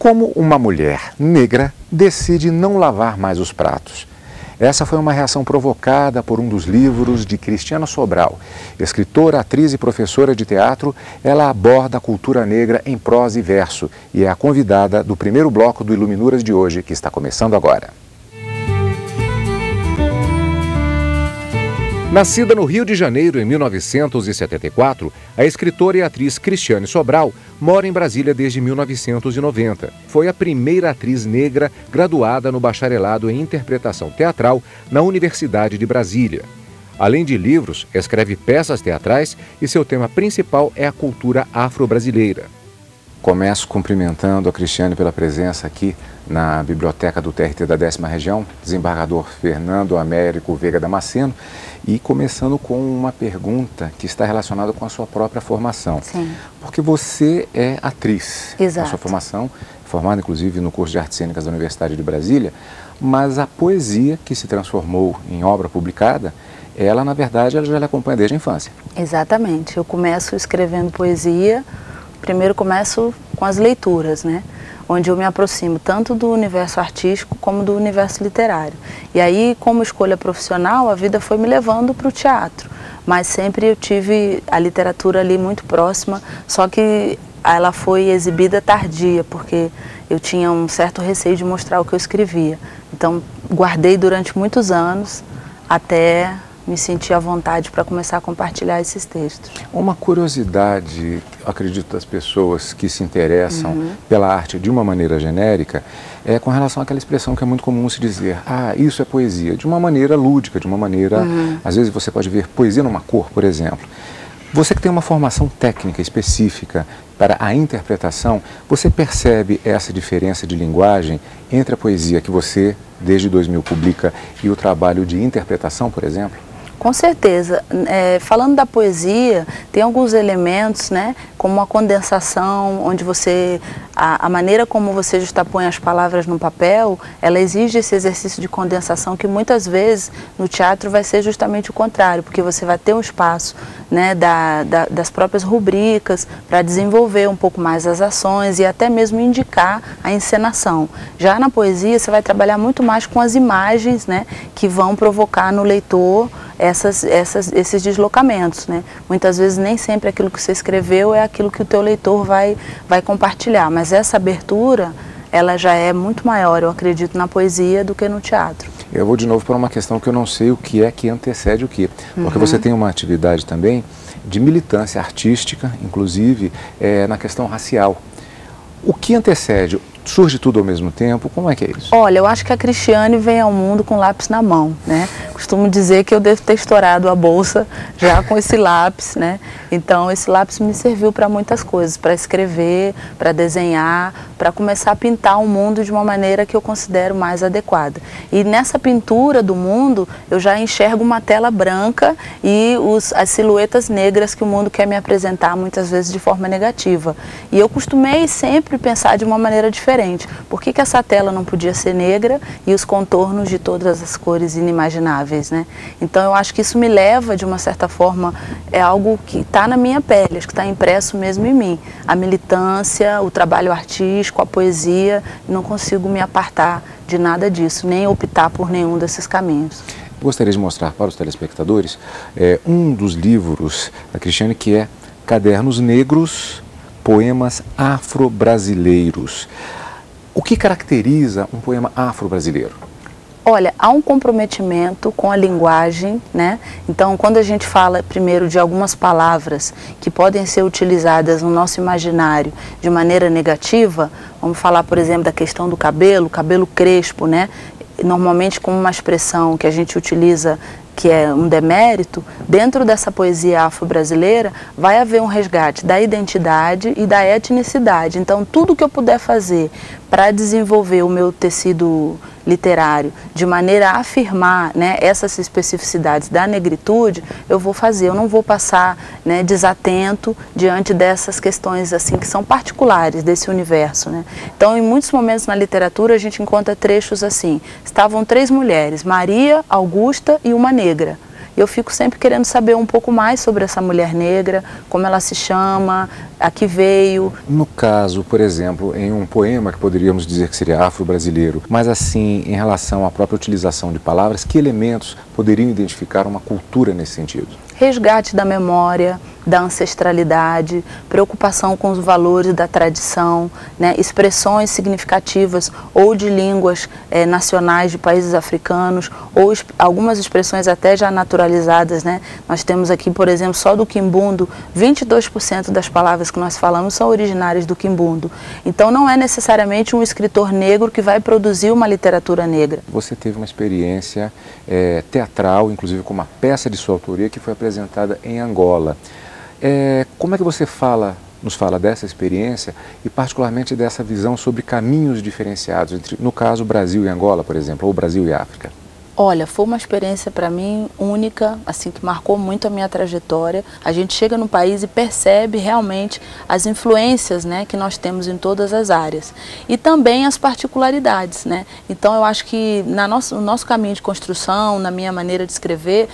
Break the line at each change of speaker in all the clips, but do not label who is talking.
Como uma mulher negra decide não lavar mais os pratos? Essa foi uma reação provocada por um dos livros de Cristiane Sobral. Escritora, atriz e professora de teatro, ela aborda a cultura negra em prosa e verso e é a convidada do primeiro bloco do Iluminuras de hoje, que está começando agora. Nascida no Rio de Janeiro em 1974, a escritora e atriz Cristiane Sobral mora em Brasília desde 1990. Foi a primeira atriz negra graduada no bacharelado em interpretação teatral na Universidade de Brasília. Além de livros, escreve peças teatrais e seu tema principal é a cultura afro-brasileira. Começo cumprimentando a Cristiane pela presença aqui na biblioteca do TRT da 10ª Região, desembargador Fernando Américo Veiga Damasceno, e começando com uma pergunta que está relacionada com a sua própria formação.
Sim.
Porque você é atriz.
Exato.
A sua formação, formada inclusive no curso de Artes Cênicas da Universidade de Brasília, mas a poesia que se transformou em obra publicada, ela na verdade ela já lhe acompanha desde a infância.
Exatamente. Eu começo escrevendo poesia, primeiro começo com as leituras, né? Onde eu me aproximo tanto do universo artístico como do universo literário. E aí, como escolha profissional, a vida foi me levando para o teatro. Mas sempre eu tive a literatura ali muito próxima, só que ela foi exibida tardia, porque eu tinha um certo receio de mostrar o que eu escrevia. Então, guardei durante muitos anos, até me sentir à vontade para começar a compartilhar esses textos.
Uma curiosidade, acredito, das pessoas que se interessam pela arte de uma maneira genérica, é com relação àquela expressão que é muito comum se dizer, isso é poesia, de uma maneira lúdica, de uma maneira, às vezes você pode ver poesia numa cor, por exemplo. Você que tem uma formação técnica específica para a interpretação, você percebe essa diferença de linguagem entre a poesia que você, desde 2000, publica e o trabalho de interpretação, por exemplo?
Com certeza. Falando da poesia, tem alguns elementos, né, como a condensação, onde a maneira como você justapõe as palavras no papel, ela exige esse exercício de condensação que muitas vezes no teatro vai ser justamente o contrário, porque você vai ter um espaço, né, das próprias rubricas para desenvolver um pouco mais as ações e até mesmo indicar a encenação. Já na poesia você vai trabalhar muito mais com as imagens, né, que vão provocar no leitor esses deslocamentos, né? Muitas vezes nem sempre aquilo que você escreveu é aquilo que o teu leitor vai compartilhar, mas essa abertura, ela já é muito maior, eu acredito, na poesia do que no teatro.
Eu vou de novo para uma questão que eu não sei o que é que antecede o que, porque você tem uma atividade também de militância artística, inclusive na questão racial. O que antecede? Surge tudo ao mesmo tempo? Como é que é isso?
Olha, eu acho que a Cristiane vem ao mundo com lápis na mão, né? Costumo dizer que eu devo ter estourado a bolsa já com esse lápis, né? Então, esse lápis me serviu para muitas coisas, para escrever, para desenhar, para começar a pintar o mundo de uma maneira que eu considero mais adequada. E nessa pintura do mundo, eu já enxergo uma tela branca e as silhuetas negras que o mundo quer me apresentar, muitas vezes de forma negativa. E eu costumei sempre pensar de uma maneira diferente. Por que essa tela não podia ser negra e os contornos de todas as cores inimagináveis, né? Então eu acho que isso me leva, de uma certa forma, é algo que está na minha pele, acho que está impresso mesmo em mim. A militância, o trabalho artístico, a poesia, não consigo me apartar de nada disso, nem optar por nenhum desses caminhos.
Gostaria de mostrar para os telespectadores um dos livros da Cristiane, que é Cadernos Negros, Poemas Afro-Brasileiros. O que caracteriza um poema afro-brasileiro?
Olha, há um comprometimento com a linguagem, né? Então, quando a gente fala primeiro de algumas palavras que podem ser utilizadas no nosso imaginário de maneira negativa, vamos falar, por exemplo, da questão do cabelo crespo, né? Normalmente como uma expressão que a gente utiliza que é um demérito, dentro dessa poesia afro-brasileira vai haver um resgate da identidade e da etnicidade. Então, tudo que eu puder fazer para desenvolver o meu tecido literário de maneira a afirmar, né, essas especificidades da negritude, eu vou fazer. Eu não vou passar, né, desatento diante dessas questões assim que são particulares desse universo, né? Então, em muitos momentos na literatura a gente encontra trechos assim. Estavam 3 mulheres, Maria, Augusta e uma negra. E eu fico sempre querendo saber um pouco mais sobre essa mulher negra, como ela se chama, a que veio.
No caso, por exemplo, em um poema que poderíamos dizer que seria afro-brasileiro, mas assim, em relação à própria utilização de palavras, que elementos poderiam identificar uma cultura nesse sentido?
Resgate da memória, da ancestralidade, preocupação com os valores da tradição, né, expressões significativas ou de línguas nacionais de países africanos, ou algumas expressões até já naturalizadas, né? Nós temos aqui, por exemplo, só do quimbundo, 22% das palavras que nós falamos são originárias do quimbundo. Então não é necessariamente um escritor negro que vai produzir uma literatura negra.
Você teve uma experiência teatral, inclusive com uma peça de sua autoria que foi apresentada em Angola. Como é que você nos fala dessa experiência e particularmente dessa visão sobre caminhos diferenciados entre, no caso, Brasil e Angola, por exemplo, ou Brasil e África?
Olha, foi uma experiência para mim única, assim, que marcou muito a minha trajetória. A gente chega no país e percebe realmente as influências, né, que nós temos em todas as áreas. E também as particularidades, né? Então eu acho que no nosso caminho de construção, na minha maneira de escrever,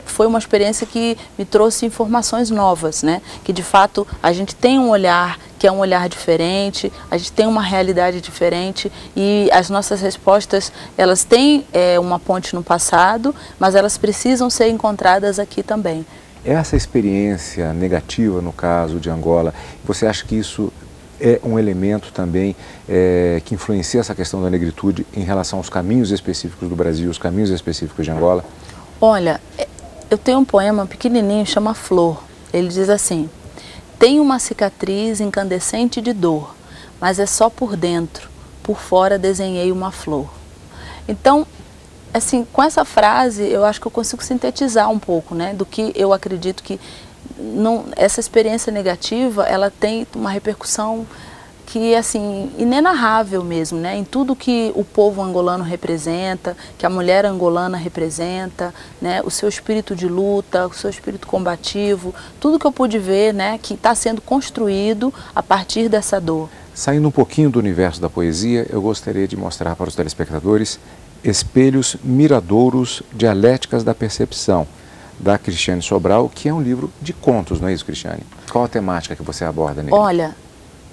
foi uma experiência que me trouxe informações novas, né? Que de fato a gente tem um olhar que é um olhar diferente, a gente tem uma realidade diferente e as nossas respostas, elas têm uma ponte no passado, mas elas precisam ser encontradas aqui também.
Essa experiência negativa, no caso de Angola, você acha que isso é um elemento também que influencia essa questão da negritude em relação aos caminhos específicos do Brasil, os caminhos específicos de Angola?
Olha, eu tenho um poema pequenininho, chama Flor. Ele diz assim: tem uma cicatriz incandescente de dor, mas é só por dentro, por fora desenhei uma flor. Então, assim, com essa frase, eu acho que eu consigo sintetizar um pouco, né, do que eu acredito que essa experiência negativa, ela tem uma repercussão que, assim, inenarrável mesmo, né, em tudo que o povo angolano representa, que a mulher angolana representa, né, o seu espírito de luta, o seu espírito combativo, tudo que eu pude ver, né, que está sendo construído a partir dessa dor.
Saindo um pouquinho do universo da poesia, eu gostaria de mostrar para os telespectadores Espelhos Miradouros, Dialéticas da Percepção, da Cristiane Sobral, que é um livro de contos, não é isso, Cristiane? Qual a temática que você aborda nele?
Olha,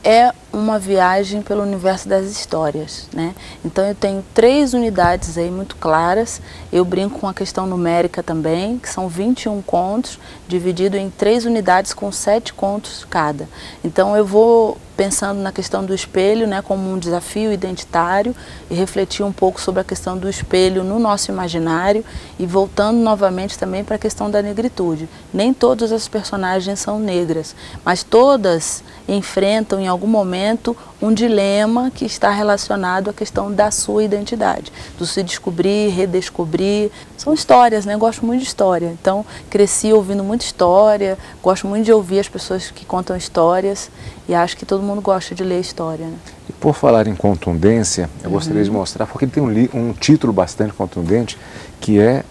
é uma viagem pelo universo das histórias, né? Então eu tenho 3 unidades aí muito claras, eu brinco com a questão numérica também, que são 21 contos, dividido em 3 unidades com 7 contos cada. Então eu vou pensando na questão do espelho, né, como um desafio identitário e refletir um pouco sobre a questão do espelho no nosso imaginário e voltando novamente também para a questão da negritude. Nem todas as personagens são negras, mas todas enfrentam em algum momento um dilema que está relacionado à questão da sua identidade, do se descobrir, redescobrir. São histórias, né? Eu gosto muito de história, então cresci ouvindo muita história, gosto muito de ouvir as pessoas que contam histórias e acho que todo mundo gosta de ler história, né?
E por falar em contundência, eu gostaria de mostrar, porque ele tem um título bastante contundente, que é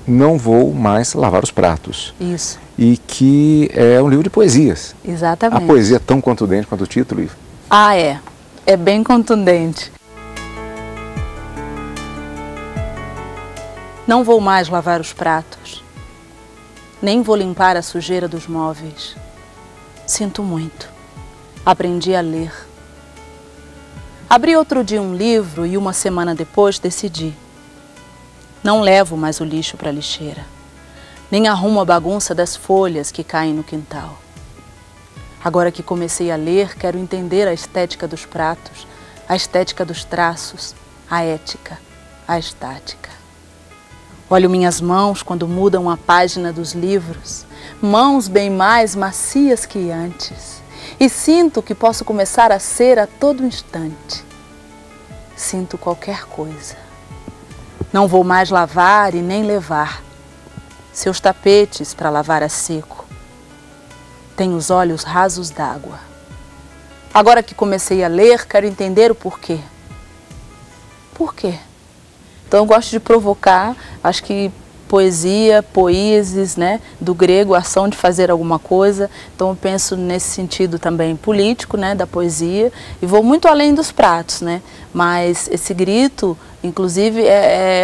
Não Vou Mais Lavar os Pratos.
Isso.
E que é um livro de poesias.
Exatamente.
A poesia é tão contundente quanto o título, Ivo?
Ah, é. É bem contundente. Não vou mais lavar os pratos, nem vou limpar a sujeira dos móveis. Sinto muito. Aprendi a ler. Abri outro dia um livro e uma semana depois decidi. Não levo mais o lixo para a lixeira, nem arrumo a bagunça das folhas que caem no quintal. Agora que comecei a ler, quero entender a estética dos pratos, a estética dos traços, a ética, a estática. Olho minhas mãos quando mudam a página dos livros, mãos bem mais macias que antes, e sinto que posso começar a ser a todo instante. Sinto qualquer coisa. Não vou mais lavar e nem levar seus tapetes para lavar a seco. Tenho os olhos rasos d'água. Agora que comecei a ler, quero entender o porquê. Por quê? Então eu gosto de provocar, acho que poesia, poiesis, né, do grego, ação de fazer alguma coisa. Então eu penso nesse sentido também político, né, da poesia, e vou muito além dos pratos, né, mas esse grito Inclusive,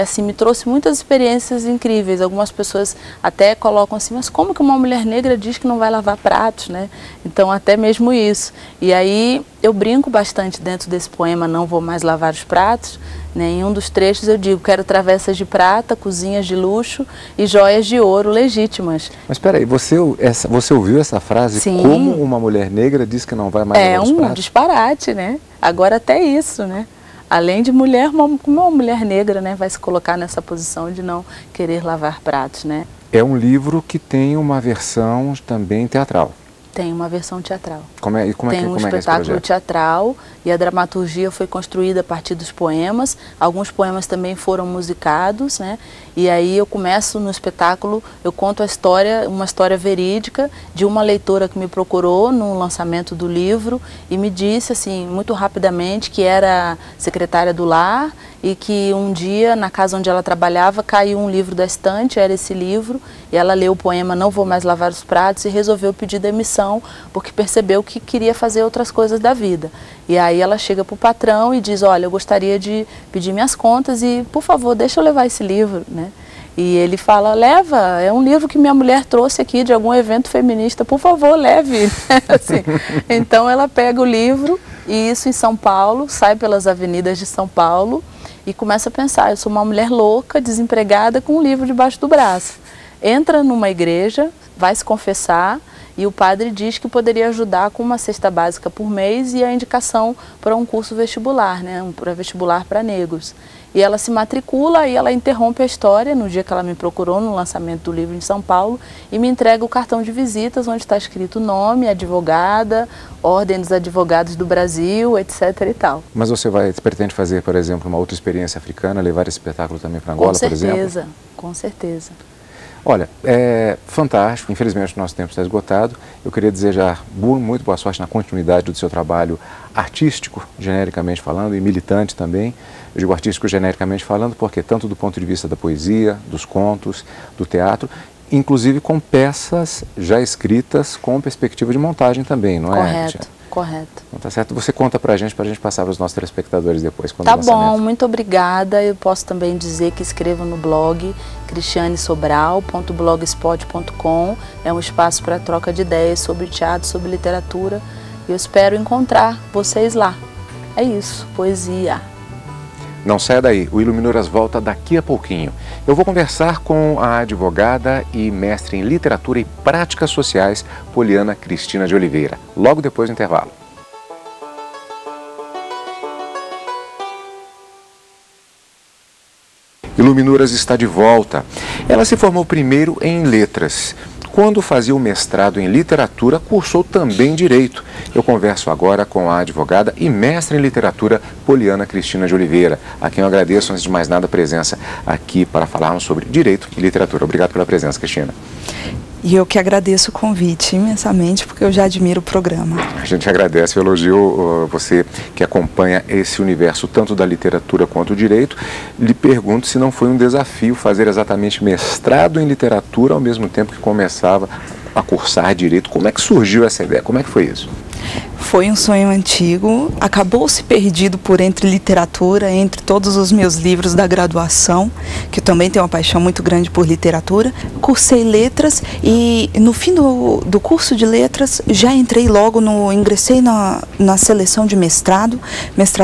assim, me trouxe muitas experiências incríveis. Algumas pessoas até colocam assim, mas como que uma mulher negra diz que não vai lavar pratos, né? Então, até mesmo isso. E aí, eu brinco bastante dentro desse poema Não Vou Mais Lavar os Pratos, né? Em um dos trechos eu digo, quero travessas de prata, cozinhas de luxo e joias de ouro legítimas.
Mas espera aí, você ouviu essa frase?
Sim.
Como uma mulher negra diz que não vai mais lavar os pratos?
É um disparate, né? Agora até isso, né? Além de mulher, uma mulher negra, né, vai se colocar nessa posição de não querer lavar pratos, né?
É um livro que tem uma versão também teatral.
Tem uma versão teatral.
Tem
um espetáculo teatral e a dramaturgia foi construída a partir dos poemas. Alguns poemas também foram musicados, né? E aí eu começo no espetáculo, eu conto a história, uma história verídica de uma leitora que me procurou no lançamento do livro e me disse, assim, muito rapidamente que era secretária do lar e que um dia, na casa onde ela trabalhava, caiu um livro da estante, era esse livro, e ela leu o poema Não Vou Mais Lavar os Pratos e resolveu pedir demissão, porque percebeu que queria fazer outras coisas da vida. E aí ela chega para o patrão e diz, olha, eu gostaria de pedir minhas contas e, por favor, deixa eu levar esse livro, né? E ele fala, leva, é um livro que minha mulher trouxe aqui de algum evento feminista, por favor, leve. Assim, então ela pega o livro, e isso em São Paulo, sai pelas avenidas de São Paulo e começa a pensar, eu sou uma mulher louca, desempregada, com um livro debaixo do braço. Entra numa igreja, vai se confessar, e o padre diz que poderia ajudar com uma cesta básica por mês e a indicação para um curso vestibular, né, um vestibular para negros. E ela se matricula e ela interrompe a história no dia que ela me procurou no lançamento do livro em São Paulo e me entrega o cartão de visitas onde está escrito nome, advogada, Ordem dos Advogados do Brasil, etc. e tal.
Mas você pretende fazer, por exemplo, uma outra experiência africana, levar esse espetáculo também para Angola, por exemplo?
Com certeza, com certeza.
Olha, é fantástico, infelizmente o nosso tempo está esgotado. Eu queria desejar muito boa sorte na continuidade do seu trabalho artístico, genericamente falando, e militante também. Eu digo artístico genericamente falando porque tanto do ponto de vista da poesia, dos contos, do teatro, inclusive com peças já escritas com perspectiva de montagem também, não é?
Correto, correto.
Então, tá certo. Você conta pra gente passar para os nossos telespectadores depois.
Tá bom, muito obrigada. Eu posso também dizer que escrevo no blog cristianesobral.blogspot.com. É um espaço para troca de ideias sobre teatro, sobre literatura. Eu espero encontrar vocês lá. É isso, poesia.
Não saia daí, o Iluminuras volta daqui a pouquinho. Eu vou conversar com a advogada e mestre em literatura e práticas sociais, Poliana Cristina de Oliveira, logo depois do intervalo. Iluminuras está de volta. Ela se formou primeiro em letras. Quando fazia o mestrado em literatura, cursou também direito. Eu converso agora com a advogada e mestre em literatura, Poliana Cristina de Oliveira, a quem eu agradeço, antes de mais nada, a presença aqui para falarmos sobre direito e literatura. Obrigado pela presença, Cristina.
E eu que agradeço o convite imensamente, porque eu já admiro o programa.
A gente agradece o elogio, você que acompanha esse universo tanto da literatura quanto do direito. Lhe pergunto se não foi um desafio fazer exatamente mestrado em literatura ao mesmo tempo que começava a cursar direito. Como é que surgiu essa ideia? Como é que foi isso?
Foi um sonho antigo, acabou-se perdido por entre literatura, entre todos os meus livros da graduação, que eu também tenho uma paixão muito grande por literatura. Cursei letras e no fim do curso de letras já entrei logo, ingressei na seleção de mestrado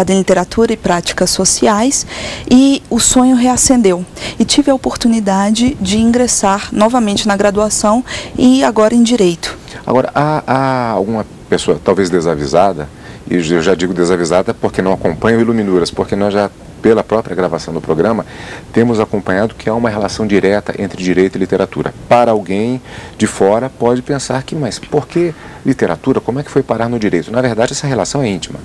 em literatura e práticas sociais, e o sonho reacendeu. E tive a oportunidade de ingressar novamente na graduação e agora em direito.
Agora, há alguma pessoa talvez desavisada, e eu já digo desavisada porque não acompanha o Iluminuras, porque nós já, pela própria gravação do programa, temos acompanhado que há uma relação direta entre direito e literatura. Para alguém de fora pode pensar que, mas por que literatura? Como é que foi parar no direito? Na verdade, essa relação é íntima.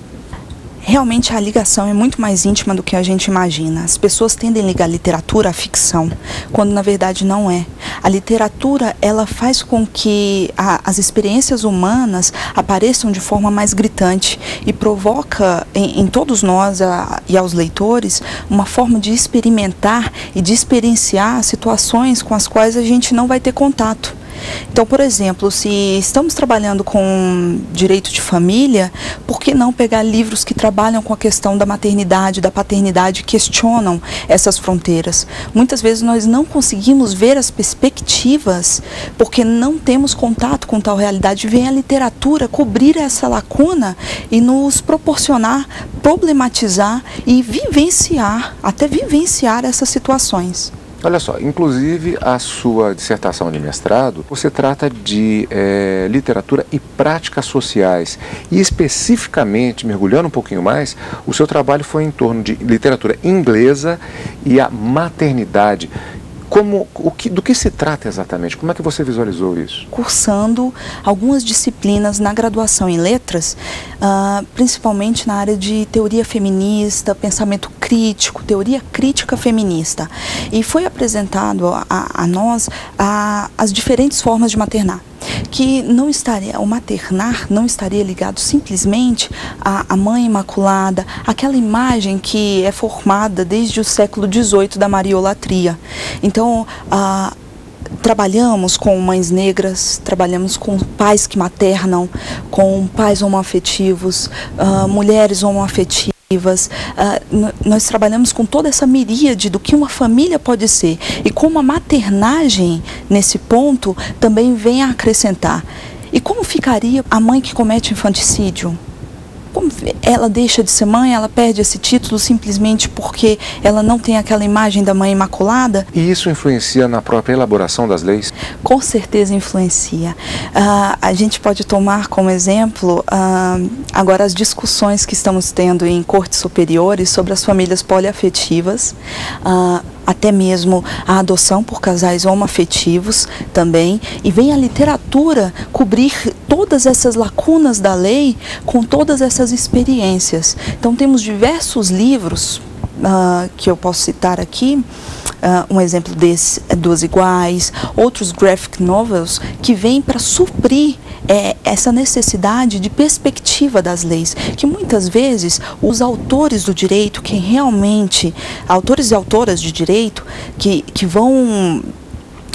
Realmente a ligação é muito mais íntima do que a gente imagina. As pessoas tendem a ligar literatura à ficção, quando na verdade não é. A literatura, ela faz com que as experiências humanas apareçam de forma mais gritante e provoca em todos nós e aos leitores uma forma de experimentar e de experienciar situações com as quais a gente não vai ter contato. Então, por exemplo, se estamos trabalhando com direito de família, por que não pegar livros que trabalham com a questão da maternidade, da paternidade, questionam essas fronteiras? Muitas vezes nós não conseguimos ver as perspectivas porque não temos contato com tal realidade. Vem a literatura cobrir essa lacuna e nos proporcionar, problematizar e vivenciar, até vivenciar essas situações.
Olha só, inclusive a sua dissertação de mestrado, você trata de literatura e práticas sociais. E especificamente, mergulhando um pouquinho mais, o seu trabalho foi em torno de literatura inglesa e a maternidade. Do que se trata exatamente? Como é que você visualizou isso?
Cursando algumas disciplinas na graduação em letras, principalmente na área de teoria feminista, pensamento crítico, teoria crítica feminista. E foi apresentado a nós as diferentes formas de maternar. Que não estaria, o maternar não estaria ligado simplesmente à mãe imaculada, aquela imagem que é formada desde o século XVIII da mariolatria. Então, trabalhamos com mães negras, trabalhamos com pais que maternam, com pais homoafetivos, mulheres homoafetivas. Nós trabalhamos com toda essa miríade do que uma família pode ser e como a maternagem nesse ponto também vem a acrescentar. E como ficaria a mãe que comete infanticídio? Como ela deixa de ser mãe, ela perde esse título simplesmente porque ela não tem aquela imagem da mãe imaculada?
E isso influencia na própria elaboração das leis?
Com certeza influencia. A gente pode tomar como exemplo agora as discussões que estamos tendo em cortes superiores sobre as famílias poliafetivas, até mesmo a adoção por casais homoafetivos também, e vem a literatura cobrir todas essas lacunas da lei com todas essas experiências. Então temos diversos livros que eu posso citar aqui, um exemplo desse é Duas Iguais, outros graphic novels que vêm para suprir essa necessidade de perspectiva das leis, que muitas vezes os autores do direito, que realmente, autores e autoras de direito, que vão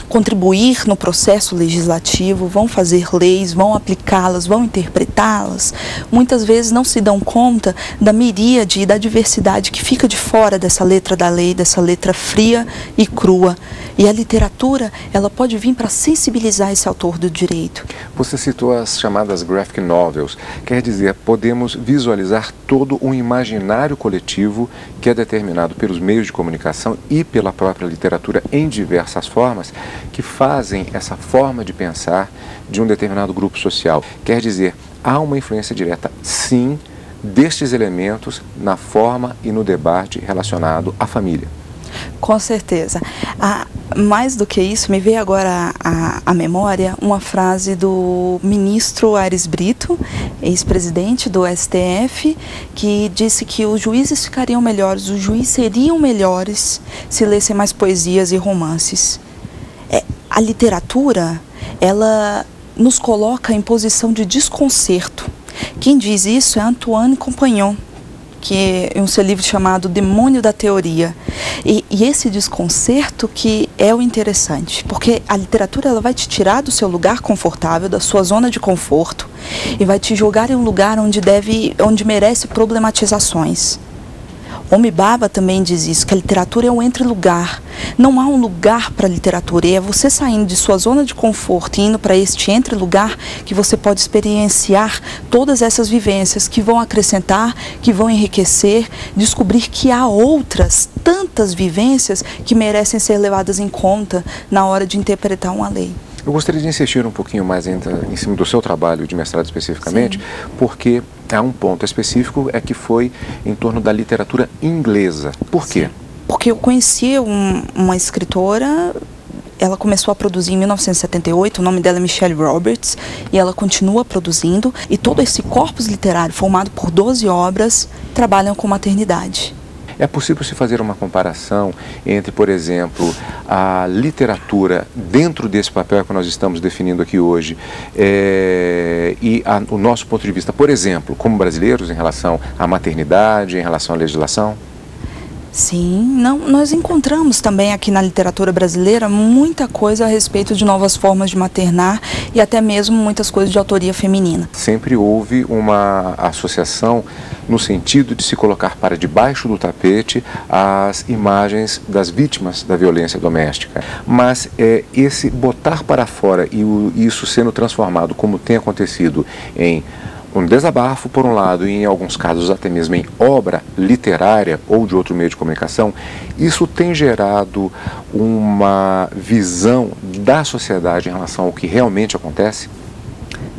contribuir no processo legislativo, vão fazer leis, vão aplicá-las, vão interpretá-las, muitas vezes não se dão conta da miríade e da diversidade que fica de fora dessa letra da lei, dessa letra fria e crua. E a literatura, ela pode vir para sensibilizar esse autor do direito.
Você citou as chamadas graphic novels, quer dizer, podemos visualizar todo um imaginário coletivo que é determinado pelos meios de comunicação e pela própria literatura em diversas formas, que fazem essa forma de pensar de um determinado grupo social. Quer dizer, há uma influência direta, sim, destes elementos na forma e no debate relacionado à família.
Com certeza. Mais do que isso, me veio agora à memória uma frase do ministro Aires Brito, ex-presidente do STF, que disse que os juízes ficariam melhores, os juízes seriam melhores se lessem mais poesias e romances. A literatura, ela nos coloca em posição de desconcerto. Quem diz isso é Antoine Compagnon, que é um seu livro chamado Demônio da Teoria. E esse desconcerto que é o interessante, porque a literatura ela vai te tirar do seu lugar confortável, da sua zona de conforto, e vai te jogar em um lugar onde merece problematizações. Homi Bhabha também diz isso, que a literatura é um entre-lugar. Não há um lugar para a literatura, e é você saindo de sua zona de conforto e indo para este entre-lugar que você pode experienciar todas essas vivências que vão acrescentar, que vão enriquecer, descobrir que há outras tantas vivências que merecem ser levadas em conta na hora de interpretar uma lei.
Eu gostaria de insistir um pouquinho mais em cima do seu trabalho de mestrado especificamente, sim, porque há um ponto específico que foi em torno da literatura inglesa. Por quê? Sim.
Porque eu conheci uma escritora, ela começou a produzir em 1978, o nome dela é Michelle Roberts, e ela continua produzindo, e todo esse corpus literário formado por 12 obras trabalham com maternidade.
É possível se fazer uma comparação entre, por exemplo, a literatura dentro desse papel que nós estamos definindo aqui hoje e o nosso ponto de vista, por exemplo, como brasileiros, em relação à maternidade, em relação à legislação?
Sim, nós encontramos também aqui na literatura brasileira muita coisa a respeito de novas formas de maternar e até mesmo muitas coisas de autoria feminina.
Sempre houve uma associação no sentido de se colocar para debaixo do tapete as imagens das vítimas da violência doméstica. Mas esse botar para fora e isso sendo transformado, como tem acontecido, em um desabafo, por um lado, e em alguns casos até mesmo em obra literária ou de outro meio de comunicação, isso tem gerado uma visão da sociedade em relação ao que realmente acontece?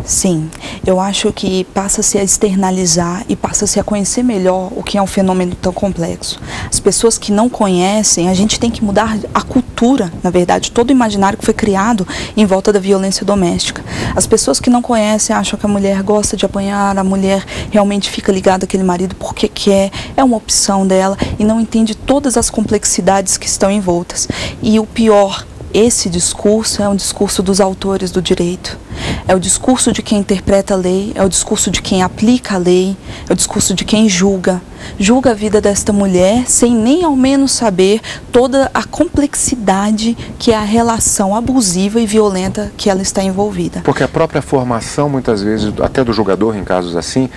Sim, eu acho que passa-se a externalizar e passa-se a conhecer melhor o que é um fenômeno tão complexo. As pessoas que não conhecem, a gente tem que mudar a cultura, na verdade, todo o imaginário que foi criado em volta da violência doméstica. As pessoas que não conhecem acham que a mulher gosta de apanhar, a mulher realmente fica ligada àquele marido porque quer, é uma opção dela e não entende todas as complexidades que estão envoltas. E o pior, esse discurso é um discurso dos autores do direito. É o discurso de quem interpreta a lei, é o discurso de quem aplica a lei, é o discurso de quem julga. Julga a vida desta mulher sem nem ao menos saber toda a complexidade que é a relação abusiva e violenta que ela está envolvida.
Porque a própria formação, muitas vezes, até do julgador em casos assim,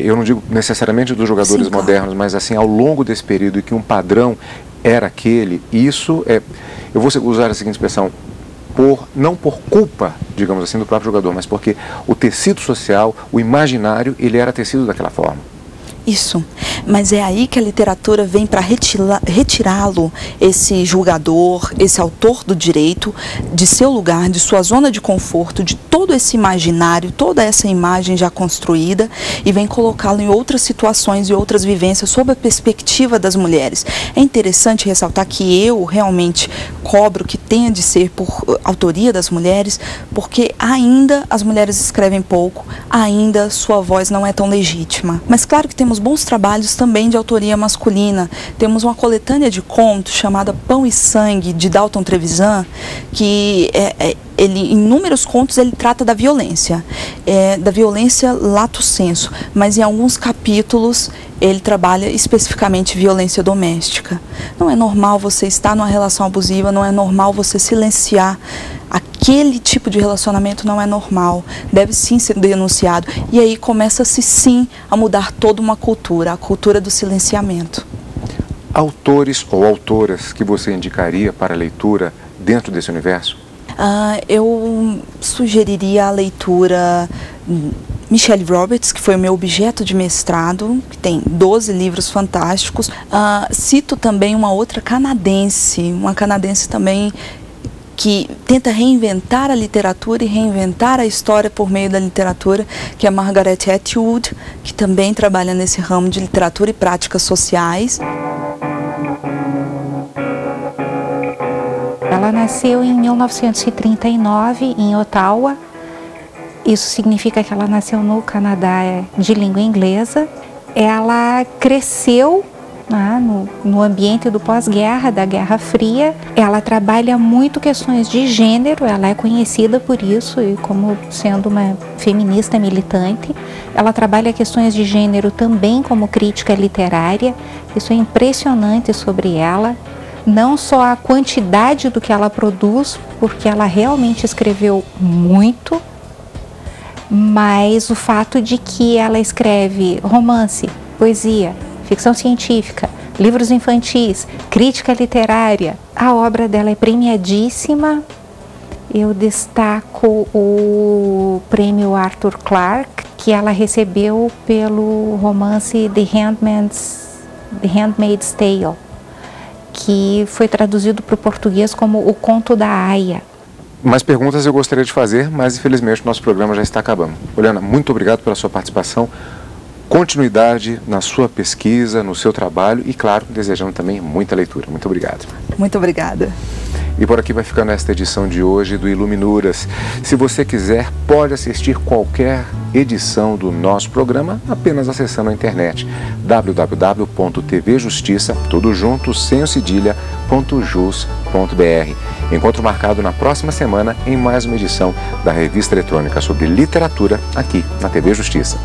eu não digo necessariamente dos julgadores modernos, mas assim, ao longo desse período em que um padrão era aquele, isso eu vou usar a seguinte expressão, não por culpa, digamos assim, do próprio jogador, mas porque o tecido social, o imaginário, ele era tecido daquela forma.
Isso, mas é aí que a literatura vem para retirá-lo, esse julgador, esse autor do direito, de seu lugar, de sua zona de conforto, de todo esse imaginário, toda essa imagem já construída, e vem colocá-lo em outras situações e outras vivências sob a perspectiva das mulheres. É interessante ressaltar que eu realmente cobro que tenha de ser por autoria das mulheres, porque ainda as mulheres escrevem pouco, ainda sua voz não é tão legítima. Mas claro que temos bons trabalhos também de autoria masculina. Temos uma coletânea de contos chamada Pão e Sangue, de Dalton Trevisan, que ele, em inúmeros contos ele trata da violência lato sensu, mas em alguns capítulos ele trabalha especificamente violência doméstica. Não é normal você estar numa relação abusiva, não é normal você silenciar. Aquele tipo de relacionamento não é normal, deve sim ser denunciado. E aí começa-se sim a mudar toda uma cultura, a cultura do silenciamento.
Autores ou autoras que você indicaria para leitura dentro desse universo?
Eu sugeriria a leitura Michelle Roberts, que foi o meu objeto de mestrado, que tem 12 livros fantásticos. Cito também uma outra canadense, também que tenta reinventar a literatura e reinventar a história por meio da literatura, que é Margaret Atwood, que também trabalha nesse ramo de literatura e práticas sociais.
Ela nasceu em 1939 em Ottawa. Isso significa que ela nasceu no Canadá de língua inglesa. Ela cresceu no ambiente do pós-guerra, da Guerra Fria. Ela trabalha muito questões de gênero, ela é conhecida por isso e como sendo uma feminista militante. Ela trabalha questões de gênero também como crítica literária. Isso é impressionante sobre ela. Não só a quantidade do que ela produz, porque ela realmente escreveu muito, mas o fato de que ela escreve romance, poesia, ficção científica, livros infantis, crítica literária. A obra dela é premiadíssima. Eu destaco o prêmio Arthur Clarke, que ela recebeu pelo romance The Handmaid's Tale, que foi traduzido para o português como O Conto da Aia.
Mais perguntas eu gostaria de fazer, mas infelizmente o nosso programa já está acabando. Oliana, muito obrigado pela sua participação. Continuidade na sua pesquisa, no seu trabalho e, claro, desejando também muita leitura. Muito obrigado.
Muito obrigada.
E por aqui vai ficando esta edição de hoje do Iluminuras. Se você quiser, pode assistir qualquer edição do nosso programa apenas acessando a internet www.tvjustiça, tudo junto, sem o cedilha.jus.br. Encontro marcado na próxima semana em mais uma edição da revista eletrônica sobre literatura aqui na TV Justiça.